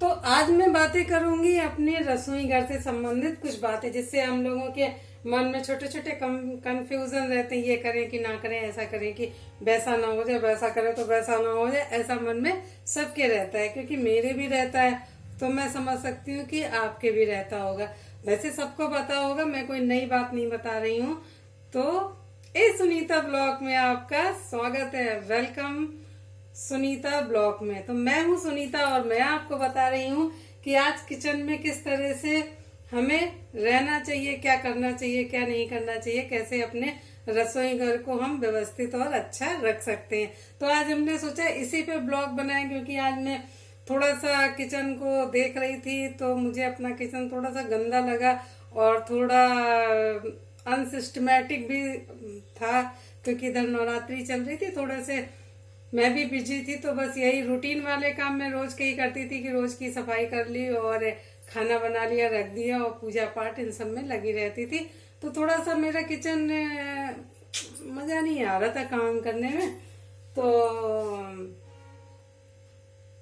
तो आज मैं बातें करूंगी अपने रसोई घर से संबंधित कुछ बातें, जिससे हम लोगों के मन में छोटे छोटे कंफ्यूजन रहते हैं, ये करें कि ना करें, ऐसा करें कि वैसा ना हो जाए, वैसा करें तो वैसा ना हो जाए, ऐसा मन में सबके रहता है। क्योंकि मेरे भी रहता है, तो मैं समझ सकती हूँ कि आपके भी रहता होगा। वैसे सबको पता होगा, मैं कोई नई बात नहीं बता रही हूँ। तो इस सुनीता ब्लॉग में आपका स्वागत है, वेलकम सुनीता ब्लॉग में। तो मैं हूँ सुनीता और मैं आपको बता रही हूँ कि आज किचन में किस तरह से हमें रहना चाहिए, क्या करना चाहिए, क्या नहीं करना चाहिए, कैसे अपने रसोई घर को हम व्यवस्थित और अच्छा रख सकते हैं। तो आज हमने सोचा इसी पे ब्लॉग बनाएं, क्योंकि आज मैं थोड़ा सा किचन को देख रही थी तो मुझे अपना किचन थोड़ा सा गंदा लगा और थोड़ा अनसिस्टमेटिक भी था, क्योंकि इधर नवरात्रि चल रही थी, थोड़े से मैं भी बिजी थी। तो बस यही रूटीन वाले काम मैं रोज के ही करती थी कि रोज की सफाई कर ली और खाना बना लिया, रख दिया, और पूजा पाठ इन सब में लगी रहती थी। तो थोड़ा सा मेरा किचन मजा नहीं आ रहा था काम करने में। तो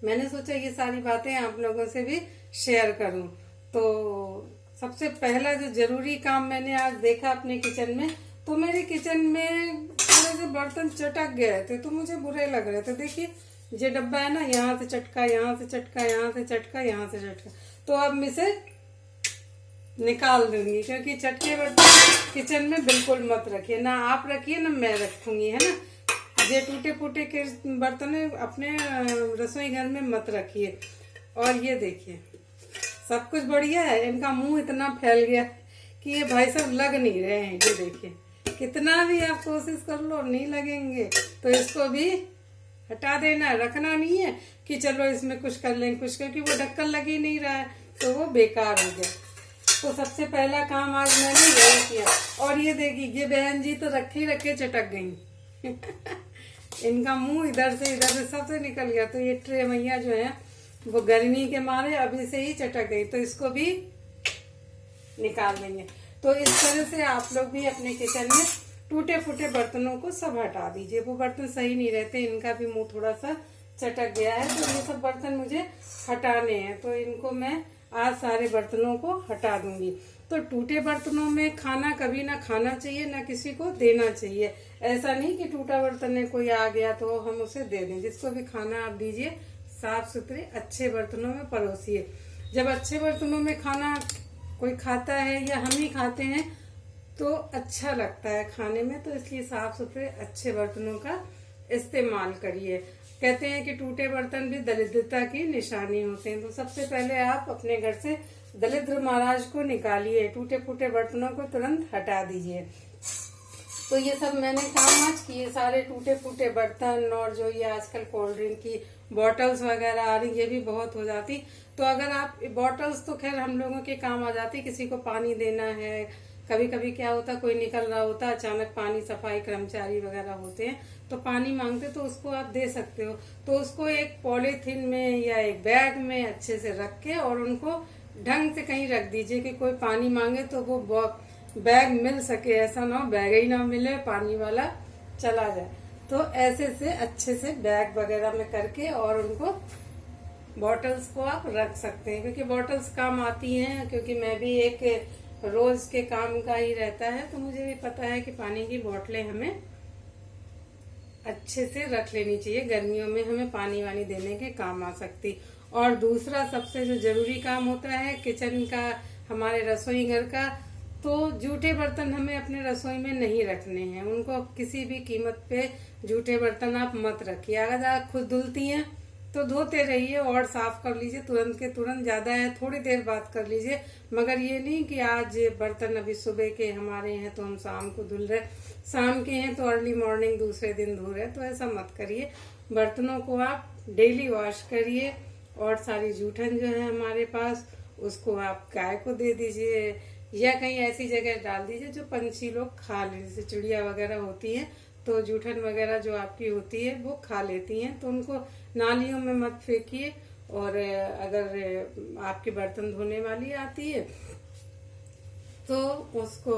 मैंने सोचा ये सारी बातें आप लोगों से भी शेयर करूं। तो सबसे पहला जो जरूरी काम मैंने आज देखा अपने किचन में, तो मेरे किचन में थोड़े से बर्तन चटक गए थे, तो मुझे बुरे लग रहे थे। देखिए ये डब्बा है ना, यहाँ से चटका, यहाँ से चटका, यहाँ से चटका, यहाँ से चटका। तो अब मैं इसे निकाल दूंगी, क्योंकि चटके बर्तन किचन में बिल्कुल मत रखिए, ना आप रखिए ना मैं रखूंगी, है ना। ये टूटे फूटे के बर्तन अपने रसोई घर में मत रखिए। और ये देखिए सब कुछ बढ़िया है, इनका मुंह इतना फैल गया कि ये भाई साहब लग नहीं रहे हैं। ये देखिए कितना भी आप कोशिश कर लो नहीं लगेंगे। तो इसको भी हटा देना, रखना नहीं है कि चलो इसमें कुछ कर लें कुछ, क्योंकि वो ढक्कन लग ही नहीं रहा है तो वो बेकार हो गया। तो सबसे पहला काम आज मैंने यही किया। और ये देखिए ये बहन जी तो रखे ही रखे चटक गई इनका मुंह इधर से सबसे निकल गया। तो ये ट्रे मैया जो है वो गर्मी के मारे अभी से ही चटक गई, तो इसको भी निकाल देंगे। तो इस तरह से आप लोग भी अपने किचन में टूटे फूटे बर्तनों को सब हटा दीजिए। वो बर्तन सही नहीं रहते, इनका भी मुंह थोड़ा सा चटक गया है, तो ये सब बर्तन मुझे हटाने हैं। तो इनको मैं आज सारे बर्तनों को हटा दूंगी। तो टूटे बर्तनों में खाना कभी ना खाना चाहिए, ना किसी को देना चाहिए। ऐसा नहीं कि टूटा बर्तन है कोई आ गया तो हम उसे दे दें। जिसको भी खाना आप दीजिए साफ सुथरे अच्छे बर्तनों में परोसिए। जब अच्छे बर्तनों में खाना कोई खाता है या हम ही खाते हैं तो अच्छा लगता है खाने में, तो इसलिए साफ सुथरे अच्छे बर्तनों का इस्तेमाल करिए। कहते हैं कि टूटे बर्तन भी दरिद्रता की निशानी होते हैं। तो सबसे पहले आप अपने घर से दरिद्र महाराज को निकालिए, टूटे फूटे बर्तनों को तुरंत हटा दीजिए। तो ये सब मैंने काम आज किए, सारे टूटे फूटे बर्तन। और जो ये आजकल कोल्ड ड्रिंक की बॉटल्स वगैरह आ रही, ये भी बहुत हो जाती। तो अगर आप बॉटल्स तो खैर हम लोगों के काम आ जाती, किसी को पानी देना है, कभी कभी क्या होता कोई निकल रहा होता अचानक, पानी सफाई कर्मचारी वगैरह होते हैं तो पानी मांगते, तो उसको आप दे सकते हो। तो उसको एक पॉलीथीन में या एक बैग में अच्छे से रख के और उनको ढंग से कहीं रख दीजिए कि कोई पानी मांगे तो वो बैग मिल सके। ऐसा ना हो बैग ही ना मिले, पानी वाला चला जाए। तो ऐसे से अच्छे से बैग वगैरह में करके और उनको बॉटल्स को आप रख सकते हैं, क्योंकि बॉटल्स काम आती हैं। क्योंकि मैं भी एक रोज के काम का ही रहता है, तो मुझे भी पता है कि पानी की बोतलें हमें अच्छे से रख लेनी चाहिए। गर्मियों में हमें पानी वानी देने के काम आ सकती। और दूसरा सबसे जो जरूरी काम होता है किचन का, हमारे रसोई घर का, तो जूठे बर्तन हमें अपने रसोई में नहीं रखने हैं। उनको किसी भी कीमत पे जूठे बर्तन आप मत रखिए। अगर आप खुद धुलती हैं तो धोते रहिए और साफ कर लीजिए तुरंत के तुरंत, ज्यादा है थोड़ी देर बाद कर लीजिए। मगर ये नहीं कि आज बर्तन अभी सुबह के हमारे हैं तो हम शाम को धुल रहे, शाम के हैं तो अर्ली मॉर्निंग दूसरे दिन धो रहे, तो ऐसा मत करिए। बर्तनों को आप डेली वॉश करिए। और सारी जूठन जो है हमारे पास उसको आप गाय को दे दीजिए या कहीं ऐसी जगह डाल दीजिए जो पंछी लोग खा ले। जैसे चिड़िया वगैरह होती हैं तो जूठन वगैरह जो आपकी होती है वो खा लेती हैं, तो उनको नालियों में मत फेंकिए। और अगर आपके बर्तन धोने वाली आती है तो उसको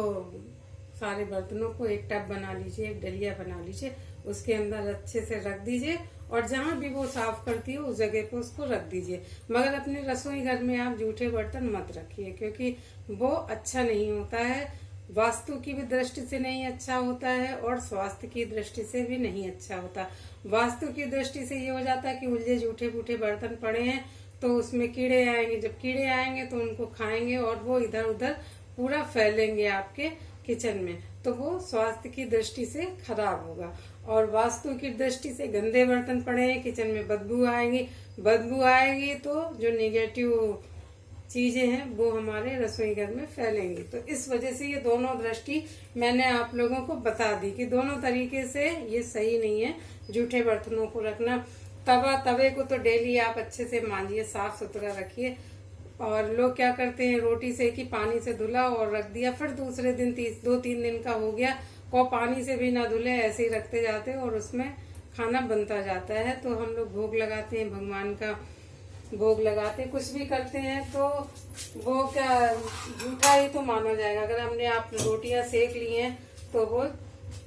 सारे बर्तनों को एक टब बना लीजिए, एक डलिया बना लीजिए, उसके अंदर अच्छे से रख दीजिए और जहाँ भी वो साफ करती है उस जगह पे उसको रख दीजिए। मगर अपने रसोई घर में आप जूठे बर्तन मत रखिए, क्योंकि वो अच्छा नहीं होता है, वास्तु की भी दृष्टि से नहीं अच्छा होता है और स्वास्थ्य की दृष्टि से भी नहीं अच्छा होता। वास्तु की दृष्टि से ये हो जाता है कि उलझे जूठे फूटे बर्तन पड़े हैं तो उसमें कीड़े आएंगे, जब कीड़े आएंगे तो उनको खाएंगे और वो इधर उधर पूरा फैलेंगे आपके किचन में, तो वो स्वास्थ्य की दृष्टि से खराब होगा। और वास्तु की दृष्टि से गंदे बर्तन पड़े हैं किचन में, बदबू आएगी, बदबू आएगी तो जो नेगेटिव चीजें हैं वो हमारे रसोई घर में फैलेंगी। तो इस वजह से ये दोनों दृष्टि मैंने आप लोगों को बता दी कि दोनों तरीके से ये सही नहीं है जूठे बर्तनों को रखना। तवे को तो डेली आप अच्छे से मांजिए, साफ सुथरा रखिए। और लोग क्या करते हैं, रोटी सेकी, पानी से धुला और रख दिया, फिर दूसरे दिन 2-3 दिन का हो गया को पानी से भी ना धुले, ऐसे ही रखते जाते हैं और उसमें खाना बनता जाता है। तो हम लोग भोग लगाते हैं, भगवान का भोग लगाते हैं, कुछ भी करते हैं तो वो क्या जूठा ही तो माना जाएगा। अगर हमने आप रोटियां सेक ली हैं तो वो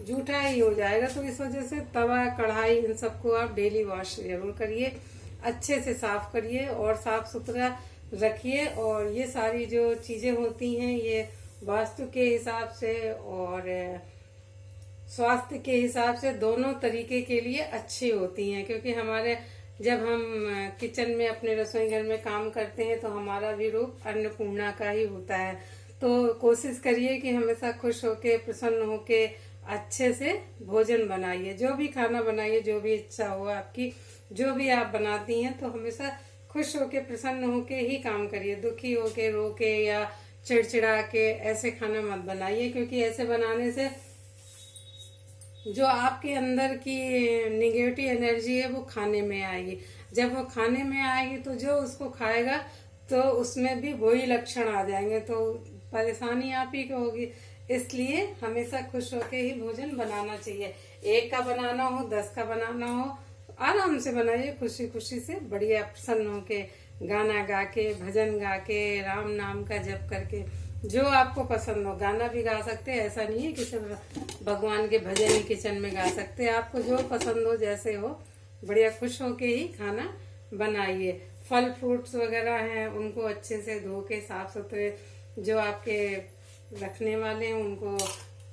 जूठा ही हो जाएगा। तो इस वजह से तवा, कढ़ाई, इन सबको आप डेली वॉश जरूर करिए, अच्छे से साफ करिए और साफ सुथरा रखिए। और ये सारी जो चीजें होती हैं ये वास्तु के हिसाब से और स्वास्थ्य के हिसाब से दोनों तरीके के लिए अच्छी होती हैं, क्योंकि हमारे जब हम किचन में अपने रसोई घर में काम करते हैं तो हमारा भी रूप अन्नपूर्णा का ही होता है। तो कोशिश करिए कि हमेशा खुश होके, प्रसन्न होके अच्छे से भोजन बनाइए, जो भी खाना बनाइए, जो भी इच्छा हो आपकी, जो भी आप बनाती हैं तो हमेशा खुश होके, प्रसन्न होके ही काम करिए। दुखी होके, रो के या चिड़चिड़ा के ऐसे खाना मत बनाइए, क्योंकि ऐसे बनाने से जो आपके अंदर की निगेटिव एनर्जी है वो खाने में आएगी। जब वो खाने में आएगी तो जो उसको खाएगा तो उसमें भी वही लक्षण आ जाएंगे, तो परेशानी आप ही को होगी। इसलिए हमेशा खुश होके ही भोजन बनाना चाहिए। 1 का बनाना हो, 10 का बनाना हो, आराम से बनाइए, खुशी खुशी से, बढ़िया प्रसन्न होके, गाना गा के, भजन गा के, राम नाम का जप करके, जो आपको पसंद हो। गाना भी गा सकते हैं, ऐसा नहीं है कि सिर्फ भगवान के भजन ही किचन में गा सकते हैं। आपको जो पसंद हो, जैसे हो, बढ़िया खुश होके ही खाना बनाइए। फल फ्रूट्स वगैरह हैं उनको अच्छे से धो के, साफ सुथरे, जो आपके रखने वाले हैं उनको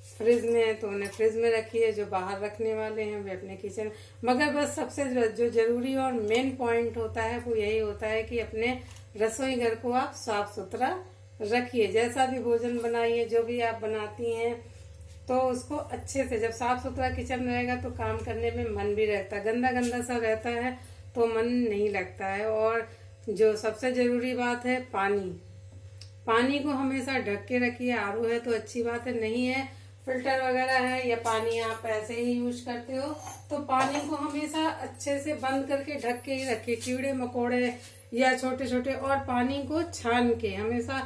फ्रिज में है तो उन्हें फ्रिज में रखिए, जो बाहर रखने वाले हैं वे अपने किचन। मगर बस सबसे जो जरूरी और मेन पॉइंट होता है वो यही होता है कि अपने रसोई घर को आप साफ सुथरा रखिए। जैसा भी भोजन बनाइए, जो भी आप बनाती हैं तो उसको अच्छे से, जब साफ सुथरा किचन रहेगा तो काम करने में मन भी रहता है। गंदा गंदा सा रहता है तो मन नहीं लगता है। और जो सबसे जरूरी बात है, पानी को हमेशा ढक के रखिए। आरओ है तो अच्छी बात है, नहीं है फिल्टर वगैरह है या पानी आप ऐसे ही यूज करते हो तो पानी को हमेशा अच्छे से बंद करके ढक के ही रखिए। कीड़े मकोड़े या छोटे छोटे, और पानी को छान के, हमेशा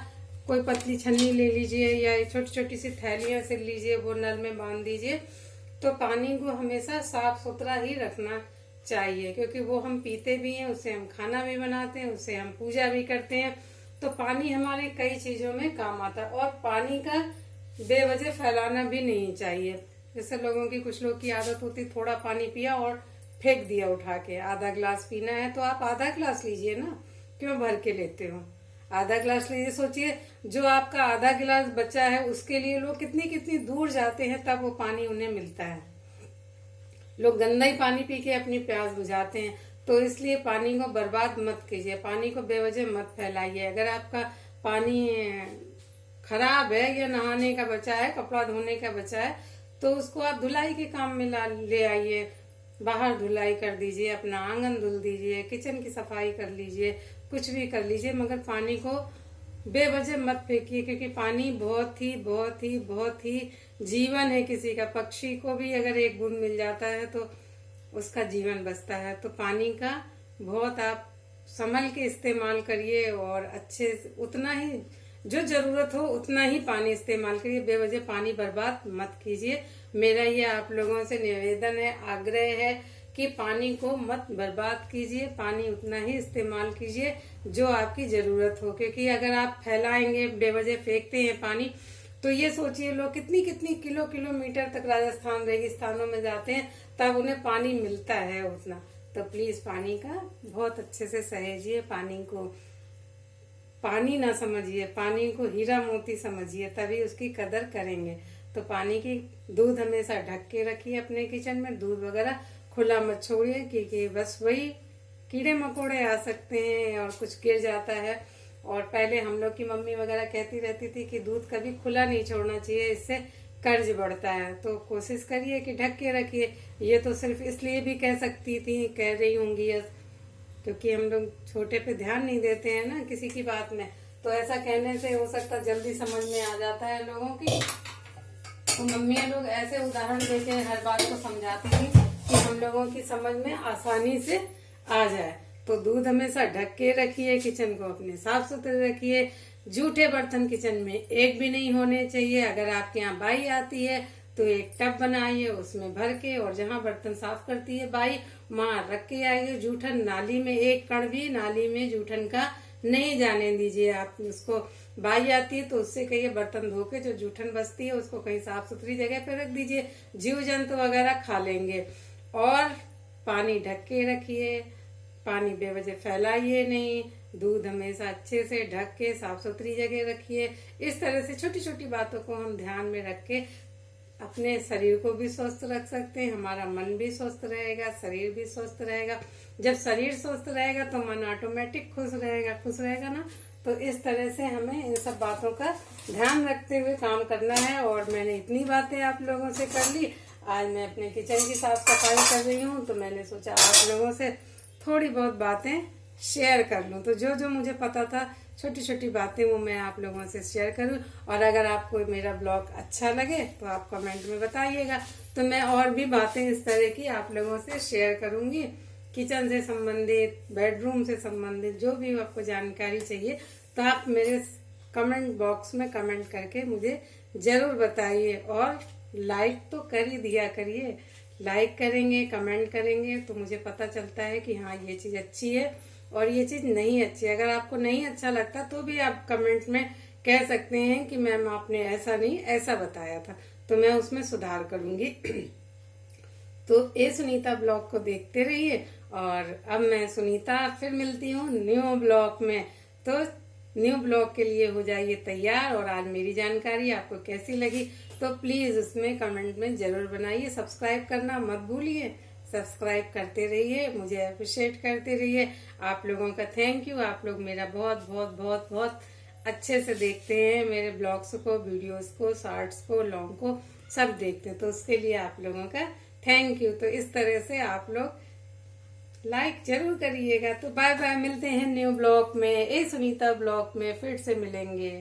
कोई पतली छन्नी ले लीजिए या छोटी छोटी सी थैलियां से लीजिए, वो नल में बांध दीजिए। तो पानी को हमेशा साफ सुथरा ही रखना चाहिए, क्योंकि वो हम पीते भी हैं, उससे हम खाना भी बनाते हैं, उससे हम पूजा भी करते हैं। तो पानी हमारे कई चीजों में काम आता है। और पानी का बेवजह फैलाना भी नहीं चाहिए। जैसे कुछ लोग की आदत होती, थोड़ा पानी पिया और फेंक दिया उठा के। आधा गिलास पीना है तो आप आधा गिलास लीजिए ना, क्यों भर के लेते हो? आधा गिलास लीजिए। सोचिए जो आपका आधा गिलास बचा है उसके लिए लोग कितनी कितनी दूर जाते हैं तब वो पानी उन्हें मिलता है। लोग गंदा ही पानी पी के अपनी प्यास बुझाते हैं। तो इसलिए पानी को बर्बाद मत कीजिए, पानी को बेवजह मत फैलाइए। अगर आपका पानी खराब है या नहाने का बचा है, कपड़ा धोने का बचा है, तो उसको आप धुलाई के काम में ले आइए। बाहर धुलाई कर दीजिए, अपना आंगन धुल दीजिए, किचन की सफाई कर लीजिए, कुछ भी कर लीजिए, मगर पानी को बेवजह मत फेंकिए, क्योंकि पानी बहुत ही बहुत ही बहुत ही जीवन है किसी का। पक्षी को भी अगर 1 बूंद मिल जाता है तो उसका जीवन बचता है। तो पानी का बहुत आप संभल के इस्तेमाल करिए और अच्छे से, उतना ही जो जरूरत हो उतना ही पानी इस्तेमाल करिए। बेवजह पानी बर्बाद मत कीजिए। मेरा ये आप लोगों से निवेदन है, आग्रह है कि पानी को मत बर्बाद कीजिए। पानी उतना ही इस्तेमाल कीजिए जो आपकी जरूरत हो, क्योंकि अगर आप फैलाएंगे, बेवजह फेंकते हैं पानी, तो ये सोचिए लोग कितनी कितनी किलोमीटर तक राजस्थान, रेगिस्तानों में जाते हैं तब उन्हें पानी मिलता है उतना। तो प्लीज पानी का बहुत अच्छे से सहेजिए, पानी को पानी ना समझिए, पानी को हीरा मोती समझिए, तभी उसकी कदर करेंगे। तो पानी की दूध हमेशा ढक के रखिए अपने किचन में, दूध वगैरह खुला मत छोड़िए, क्योंकि बस वही कीड़े मकोड़े आ सकते हैं और कुछ गिर जाता है। और पहले हम लोग की मम्मी वगैरह कहती रहती थी कि दूध कभी खुला नहीं छोड़ना चाहिए, इससे कर्ज बढ़ता है। तो कोशिश करिए कि ढक के रखिए। ये तो सिर्फ इसलिए भी कह सकती थी, कह रही होंगी क्योंकि हम लोग छोटे पे ध्यान नहीं देते हैं ना किसी की बात में, तो ऐसा कहने से हो सकता जल्दी समझ में आ जाता है लोगों की। तो मम्मी लोग ऐसे उदाहरण देके हर बात को समझाती थी कि हम लोगों की समझ में आसानी से आ जाए। तो दूध हमेशा ढक के रखिए, किचन को अपने साफ सुथरे रखिए। जूठे बर्तन किचन में एक भी नहीं होने चाहिए। अगर आपके यहाँ बाई आती है तो एक टब बनाइए, उसमें भर के, और जहाँ बर्तन साफ करती है बाई वहां रख के आइए। जूठन नाली में एक कण भी नाली में जूठन का नहीं जाने दीजिए। आप उसको बाई आती है तो उससे कहिए बर्तन धो के जो जूठन बचती है उसको कहीं साफ सुथरी जगह पे रख दीजिए, जीव जंतु वगैरह खा लेंगे। और पानी ढक के रखिए, पानी बेवजह फैलाइए नहीं। दूध हमेशा अच्छे से ढक के साफ सुथरी जगह रखिए। इस तरह से छोटी छोटी बातों को हम ध्यान में रख के अपने शरीर को भी स्वस्थ रख सकते हैं। हमारा मन भी स्वस्थ रहेगा, शरीर भी स्वस्थ रहेगा। जब शरीर स्वस्थ रहेगा तो मन ऑटोमेटिक खुश रहेगा ना। तो इस तरह से हमें इन सब बातों का ध्यान रखते हुए काम करना है। और मैंने इतनी बातें आप लोगों से कर ली। आज मैं अपने किचन की साफ सफाई कर रही हूँ, तो मैंने सोचा आप लोगों से थोड़ी बहुत बातें शेयर कर लूं। तो जो जो मुझे पता था, छोटी छोटी बातें, वो मैं आप लोगों से शेयर करूं। और अगर आपको मेरा ब्लॉग अच्छा लगे तो आप कमेंट में बताइएगा, तो मैं और भी बातें इस तरह की आप लोगों से शेयर करूंगी। किचन से संबंधित, बेडरूम से संबंधित जो भी आपको जानकारी चाहिए, तो आप मेरे कमेंट बॉक्स में कमेंट करके मुझे जरूर बताइए। और लाइक तो कर ही दिया करिए। लाइक करेंगे, कमेंट करेंगे तो मुझे पता चलता है कि हाँ ये चीज अच्छी है और ये चीज नहीं अच्छी है। अगर आपको नहीं अच्छा लगता तो भी आप कमेंट में कह सकते हैं कि मैम आपने ऐसा नहीं ऐसा बताया था, तो मैं उसमें सुधार करूंगी। तो ये सुनीता ब्लॉग को देखते रहिए। और अब मैं सुनीता फिर मिलती हूँ न्यू ब्लॉग में। तो न्यू ब्लॉग के लिए हो जाइए तैयार। और आज मेरी जानकारी आपको कैसी लगी तो प्लीज उसमें कमेंट में जरूर बनाइए। सब्सक्राइब करना मत भूलिए, सब्सक्राइब करते रहिए, मुझे अप्रिशिएट करते रहिए। आप लोगों का थैंक यू। आप लोग मेरा बहुत बहुत बहुत बहुत अच्छे से देखते हैं, मेरे ब्लॉग्स को, वीडियोस को, शॉर्ट्स को, लॉन्ग को, सब देखते हैं। तो उसके लिए आप लोगों का थैंक यू। तो इस तरह से आप लोग लाइक जरूर करिएगा। तो बाय बाय, मिलते हैं न्यू ब्लॉग में, ए सुनीता ब्लॉग में फिर से मिलेंगे।